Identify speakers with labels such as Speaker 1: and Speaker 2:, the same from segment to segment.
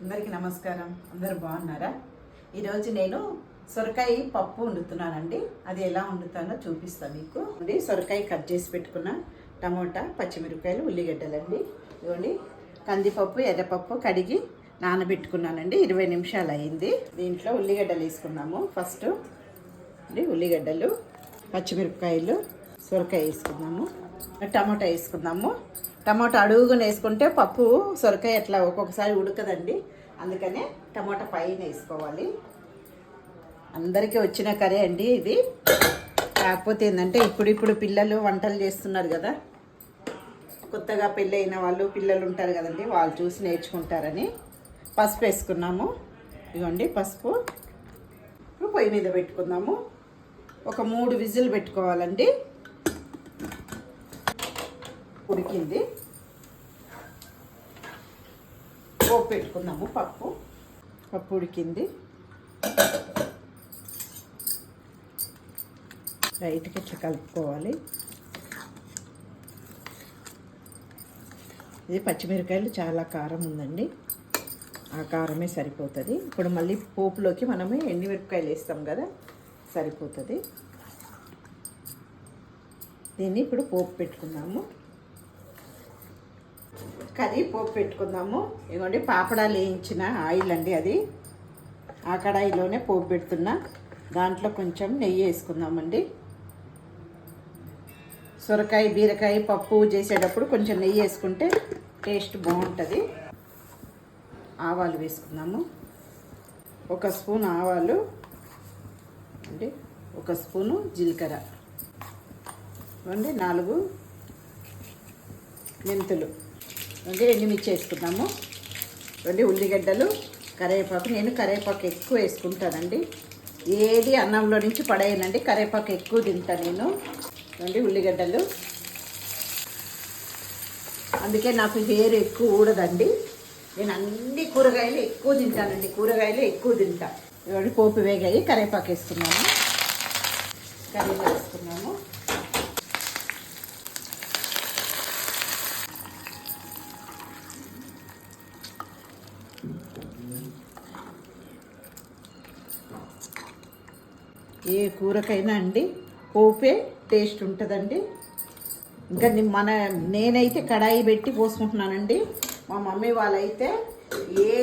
Speaker 1: అందరికీ నమస్కారం. అందరూ బాగున్నారా? ఈరోజు నేను సొరకాయ పప్పు వండుతున్నానండి. అది ఎలా వండుతానో చూపిస్తాను మీకు. ఇది సొరకాయ కట్ చేసి పెట్టుకున్న టమోటా, పచ్చిమిరపకాయలు, ఉల్లిగడ్డలండి. ఇవ్వండి, కందిపప్పు, ఎర్రపప్పు కడిగి నానబెట్టుకున్నానండి. 20 నిమిషాలు అయింది. దీంట్లో ఉల్లిగడ్డలు వేసుకున్నాము. ఫస్ట్ ఉల్లిగడ్డలు, పచ్చిమిరపకాయలు, సొరకాయ వేసుకున్నాము, టమోటా వేసుకున్నాము. టమాటా అడుగుని వేసుకుంటే పప్పు సొరకాయ అట్లా ఒక్కొక్కసారి ఉడకదండి. అందుకనే టమాటా పైన వేసుకోవాలి. అందరికీ వచ్చిన కర్రీ అండి ఇది. కాకపోతే ఏంటంటే ఇప్పుడు పిల్లలు వంటలు చేస్తున్నారు కదా, కొత్తగా పెళ్ళి అయిన వాళ్ళు పిల్లలు ఉంటారు కదండి, వాళ్ళు చూసి నేర్చుకుంటారని పసుపు వేసుకున్నాము. ఇదిగోండి పసుపు. ఇప్పుడు పొయ్యి మీద పెట్టుకుందాము. ఒక 3 విజిల్ పెట్టుకోవాలండి. ఉడికింది. పోపు పెట్టుకుందాము. పప్పు ఉడికింది. లైట్గా ఇట్లా కలుపుకోవాలి. ఇది పచ్చిమిరకాయలు చాలా కారం ఉందండి, ఆ కారమే సరిపోతుంది. ఇప్పుడు మళ్ళీ పోపులోకి మనమే ఎండుమిరపకాయలు వేస్తాం కదా, సరిపోతుంది. దీన్ని ఇప్పుడు పోపు పెట్టుకుందాము. కర్రీ పోపు పెట్టుకుందాము. ఇదిగోండి పాపడాలు వేయించిన ఆయిల్ అండి అది. ఆ కడాయిలోనే పోపు పెడుతున్నా. దాంట్లో కొంచెం నెయ్యి వేసుకుందామండి. సొరకాయ, బీరకాయ పప్పు చేసేటప్పుడు కొంచెం నెయ్యి వేసుకుంటే టేస్ట్ బాగుంటుంది. ఆవాలు వేసుకుందాము. 1 స్పూన్ ఆవాలు అంటే 1 స్పూను జీలకర్ర, 4 మెంతులు, ఎండుమిర్చి వేసుకుందాము. ఉల్లిగడ్డలు, కరివేపాకు. నేను కరివేపాకు ఎక్కువ వేసుకుంటానండి. ఏది అన్నంలో నుంచి పడేయనండి, కరివేపాకు ఎక్కువ తింటాను నేను. ఉల్లిగడ్డలు. అందుకే నాకు హెయిర్ ఎక్కువ ఊడదండి. నేను అన్ని కూరగాయలు ఎక్కువ తింటానండి. కూరగాయలు ఎక్కువ తింటా. ఇవన్నీ పోపు వేగాయి. కరివేపాకు వేసుకున్నాము. కరివేపాకు వేసుకున్నాము. ఏ కూరకైనా అండి పోపే టేస్ట్ ఉంటుందండి. ఇంకా నేనైతే కడాయి పెట్టి పోసుకుంటున్నానండి. మా మమ్మీ వాళ్ళైతే ఏ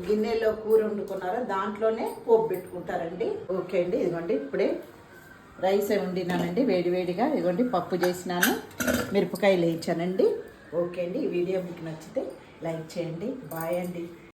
Speaker 1: గిన్నెలో కూర వండుకున్నారో దాంట్లోనే పోపు పెట్టుకుంటారండి. ఓకే అండి, ఇదిగోండి ఇప్పుడే రైస్ వండినానండి వేడివేడిగా. ఇదిగోండి పప్పు చేసినాను, మిరపకాయలు వేయించానండి. ఓకే అండి, ఈ వీడియో మీకు నచ్చితే లైక్ చేయండి. బాయ్ అండి.